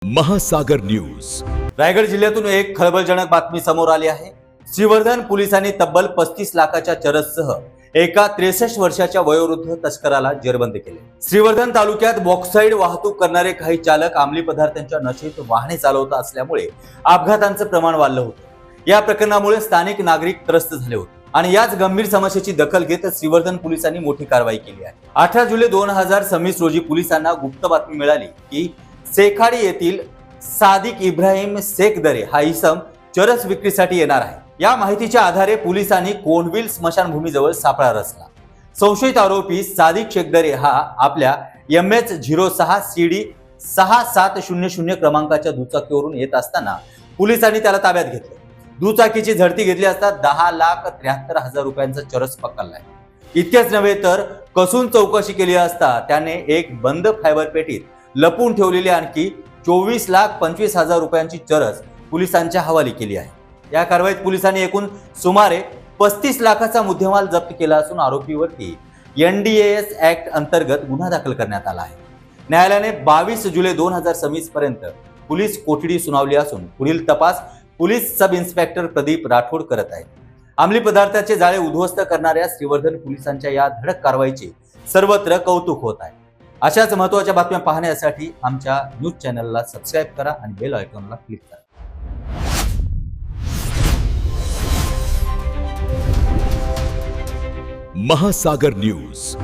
महासागर न्यूज. रायगड जिल्ह्यातून एक खळबळजनक बातमी समोर आली आहे. श्रीवर्धन पोलिसांनी तब्बल 35 लाखाच्या चरससह एका 63 वर्षाच्या वयोवृद्ध तस्कराला जेरबंद केले. श्रीवर्धन तालुक्यात बॉक्साईड वाहतूक करणारे काही चालक अंमली पदार्थांच्या नशेत वाहने चालवत असल्यामुळे अपघातांचं प्रमाण वाढलं होतं. या प्रकरणामुळे स्थानिक नागरिक त्रस्त झाले होते आणि याच गंभीर समस्येची दखल घेत श्रीवर्धन पोलिसांनी मोठी कारवाई केली आहे. 18 जुलै 2026 रोजी पोलिसांना गुप्त बातमी मिळाली की सेखाडी येथील सादिक इब्राहिम शेखदरे हा इसम चरस विक्रीसाठी येणार आहे. या माहितीच्या आधारे पोलिसांनी कोंडविल स्मशानभूमीजवळ सापळा रचला. संशयित आरोपी सादिक शेखदरे हा आपल्या MH06 CD 6700 क्रमांकाच्या दुचाकीवरून येत असताना पोलिसांनी त्याला ताब्यात घेतले. दुचाकीची झडती घेतली असता 10,73,000 रुपयांचा चरस पकडलाय. इतकेच नव्हे तर कसून चौकशी केली असता त्याने एक बंद फायबर पेटीत लपून ठेवलेली आणखी 24,25,000 रुपयांची चरस पोलिसांच्या हवाली केली आहे. या कारवाईत पोलिसांनी एकूण सुमारे 35 लाखाचा मुद्देमाल जप्त केला असून आरोपीवरती NDAS ऍक्ट अंतर्गत गुन्हा दाखल करण्यात आला आहे. न्यायालयाने 22 जुलै 2026 पर्यंत पोलीस कोठडी सुनावली असून पुढील तपास police sub inspector Pradeep Rathod करत आहेत. अंमली पदार्थाचे जाळे उद्ध्वस्त करणाऱ्या श्रीवर्धन पोलिसांच्या या धडक कारवाईचे सर्वत्र कौतुक होत आहे. अशाच महत्त्वाच्या बातम्या पाहण्यासाठी आमच्या न्यूज चॅनलला सबस्क्राईब करा आणि बेल आयकॉनला क्लिक करा. महासागर न्यूज.